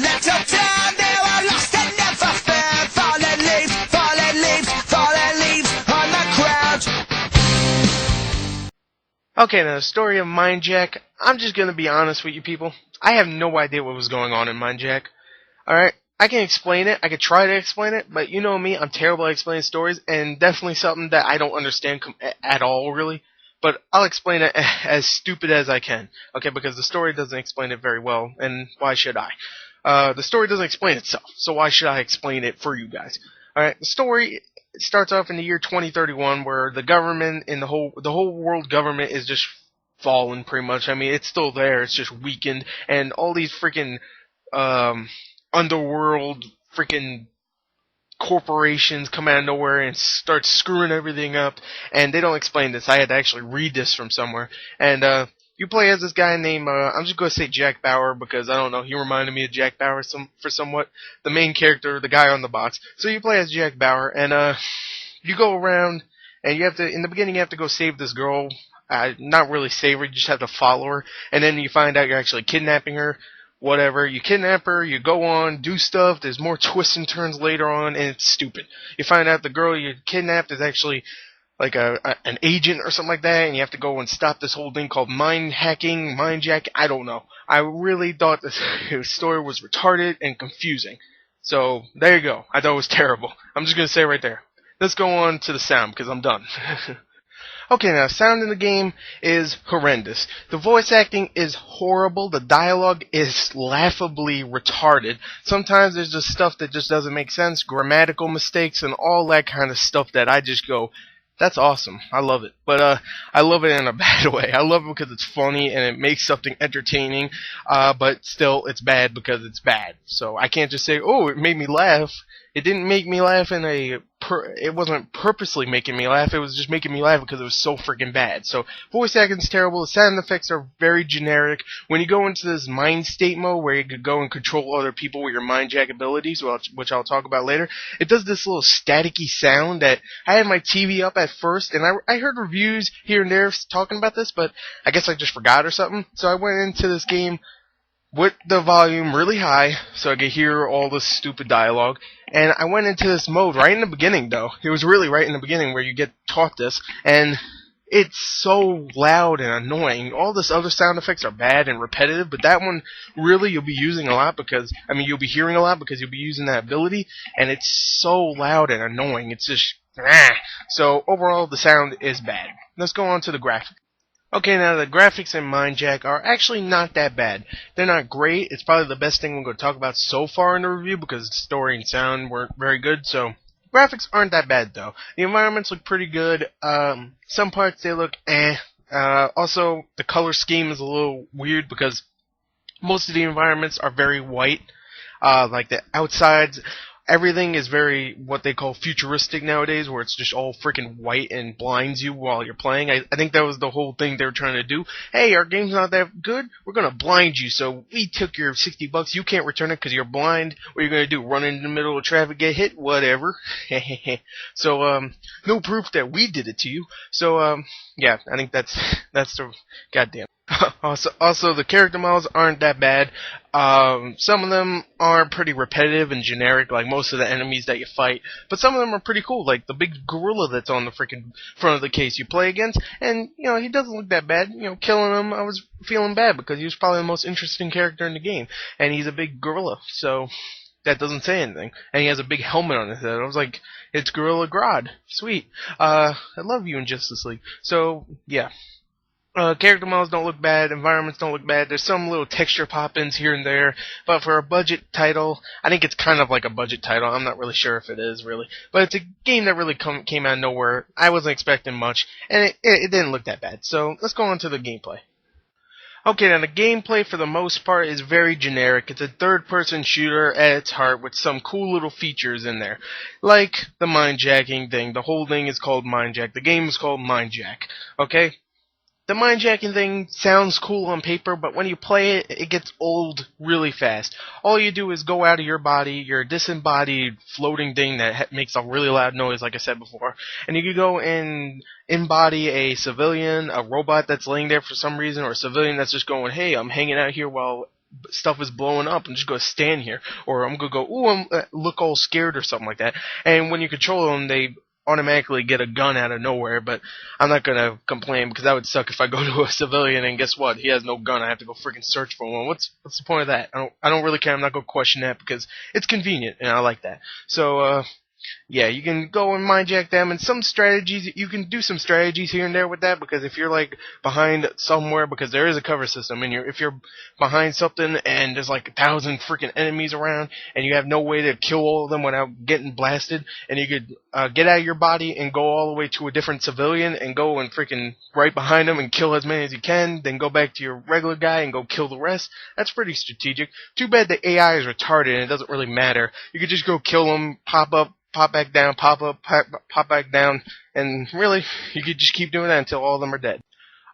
that little town, they were lost and never found. Fallen leaves, fallen leaves, fallen leaves on the ground. Okay, now the story of Mindjack. I'm just gonna be honest with you people. I have no idea what was going on in Mindjack. Alright? I can explain it. I could try to explain it, but you know me, I'm terrible at explaining stories, and definitely something that I don't understand at all, really. But I'll explain it as stupid as I can, okay? Because the story doesn't explain it very well, and why should I? The story doesn't explain itself, so why should I explain it for you guys? Alright, the story starts off in the year 2031, where the government and the whole world government is just fallen, pretty much. I mean, it's still there, it's just weakened, and all these freaking underworld freaking corporations come out of nowhere and start screwing everything up, and they don't explain this. I had to actually read this from somewhere. And you play as this guy named I'm just gonna say Jack Bauer, because I don't know, he reminded me of Jack Bauer for somewhat, the main character, the guy on the box. So you play as Jack Bauer, and you go around, and you have to, in the beginning, you have to go save this girl. Not really save her, you just have to follow her, and then you find out you're actually kidnapping her. Whatever, you kidnap her, you go on, do stuff, there's more twists and turns later on, and it's stupid. You find out the girl you kidnapped is actually like an agent or something like that, and you have to go and stop this whole thing called mind hacking, Mindjack, I don't know. I really thought this story was retarded and confusing. So, there you go. I thought it was terrible. I'm just gonna say right there. Let's go on to the sound, because I'm done. Okay, now, sound in the game is horrendous. The voice acting is horrible. The dialogue is laughably retarded. Sometimes there's just stuff that just doesn't make sense, grammatical mistakes, and all that kind of stuff that I just go, that's awesome. I love it. But I love it in a bad way. I love it because it's funny and it makes something entertaining, but still it's bad because it's bad. So I can't just say, oh, it made me laugh. It didn't make me laugh in it wasn't purposely making me laugh, it was just making me laugh because it was so freaking bad. So, voice acting's terrible, the sound effects are very generic. When you go into this mind state mode, where you could go and control other people with your Mindjack abilities, which I'll talk about later, it does this little staticky sound that, I had my TV up at first, and I heard reviews here and there talking about this, but I guess I just forgot or something. So I went into this game with the volume really high, so I could hear all this stupid dialogue. And I went into this mode right in the beginning, though. It was really right in the beginning where you get taught this. And it's so loud and annoying. All this other sound effects are bad and repetitive, but that one, really, you'll be using a lot because, you'll be hearing a lot because you'll be using that ability. And it's so loud and annoying. It's just, So, overall, the sound is bad. Let's go on to the graphics. Okay, now the graphics in Mindjack are actually not that bad. They're not great. It's probably the best thing we're going to talk about so far in the review because the story and sound weren't very good. So, graphics aren't that bad though. The environments look pretty good. Some parts they look also, the color scheme is a little weird because most of the environments are very white. Like the outsides. Everything is very, what they call futuristic nowadays, where it's just all freaking white and blinds you while you're playing. I think that was the whole thing they were trying to do. Hey, our game's not that good, we're gonna blind you, so we took your $60, you can't return it because you're blind. What are you gonna do, run in the middle of traffic, get hit? Whatever. So, no proof that we did it to you. So, yeah, I think that's the, goddamn. Also, the character models aren't that bad. Some of them are pretty repetitive and generic, like most of the enemies that you fight. But some of them are pretty cool, like the big gorilla that's on the freaking front of the case you play against. And, he doesn't look that bad. Killing him, I was feeling bad because he was probably the most interesting character in the game. And he's a big gorilla, so that doesn't say anything. And he has a big helmet on his head. I was like, it's Gorilla Grodd. Sweet. I love you in Justice League. So, yeah. Character models don't look bad, environments don't look bad, there's some little texture pop-ins here and there, but for a budget title, I think it's kind of like a budget title, I'm not really sure if it is, really, but it's a game that really came out of nowhere, I wasn't expecting much, and it didn't look that bad, so let's go on to the gameplay. Okay, now the gameplay for the most part is very generic. It's a third-person shooter at its heart with some cool little features in there. Like the mindjacking thing, the whole thing is called Mindjack, the game is called Mindjack, okay? The mindjacking thing sounds cool on paper, but when you play it, it gets old really fast. All you do is go out of your body, you're a disembodied floating thing that makes a really loud noise, like I said before, and you can go and embody a civilian, a robot that's laying there for some reason, or a civilian that's just going, hey, I'm hanging out here while stuff is blowing up. I'm just gonna stand here, or I'm gonna go, ooh, look all scared or something like that. And when you control them, they automatically get a gun out of nowhere. But I'm not gonna complain because that would suck if I go to a civilian and guess what? He has no gun. I have to go freaking search for one. What's the point of that? I don't really care. I'm not gonna question that because it's convenient and I like that. So yeah, you can go and mindjack them, and some strategies, you can do some strategies here and there with that, because if you're like behind somewhere, because there is a cover system, and if you're behind something and there's like 1,000 freaking enemies around, and you have no way to kill all of them without getting blasted, and you could get out of your body and go all the way to a different civilian and go and freaking right behind them and kill as many as you can, then go back to your regular guy and go kill the rest. That's pretty strategic. Too bad the AI is retarded and it doesn't really matter. You could just go kill them, pop up, pop back down, pop up, pop back down, and really, you could just keep doing that until all of them are dead.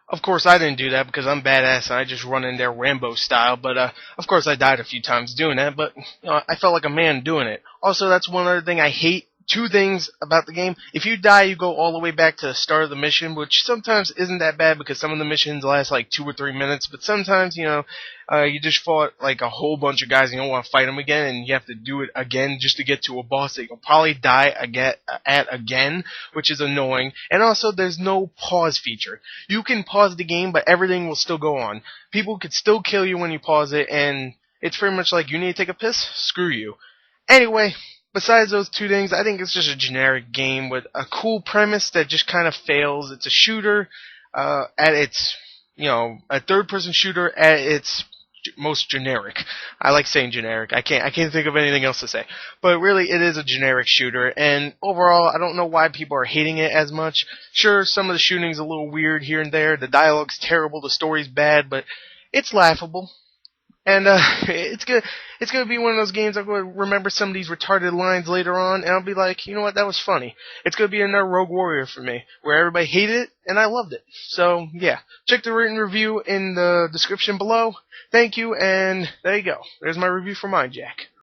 Of course, I didn't do that because I'm badass and I just run in there Rambo style, but of course I died a few times doing that, but I felt like a man doing it. Also, that's one other thing I hate. Two things about the game. If you die, you go all the way back to the start of the mission, which sometimes isn't that bad because some of the missions last like 2 or 3 minutes, but sometimes, you just fought like a whole bunch of guys and you don't want to fight them again, and you have to do it again just to get to a boss that you'll probably die again, which is annoying. And also, there's no pause feature. You can pause the game, but everything will still go on. People could still kill you when you pause it, and it's pretty much like, you need to take a piss? Screw you. Anyway, besides those two things, I think it's just a generic game with a cool premise that just kind of fails. It's a shooter at its, a third-person shooter at its most generic. I like saying generic. I can't think of anything else to say. But really, it is a generic shooter, and overall, I don't know why people are hating it as much. Sure, some of the shooting's a little weird here and there. The dialogue's terrible. The story's bad, but it's laughable. And it's gonna be one of those games I'm gonna remember some of these retarded lines later on, and I'll be like, you know what, that was funny. It's gonna be another Rogue Warrior for me, where everybody hated it and I loved it. So yeah, check the written review in the description below. Thank you, and there you go. There's my review for Mindjack.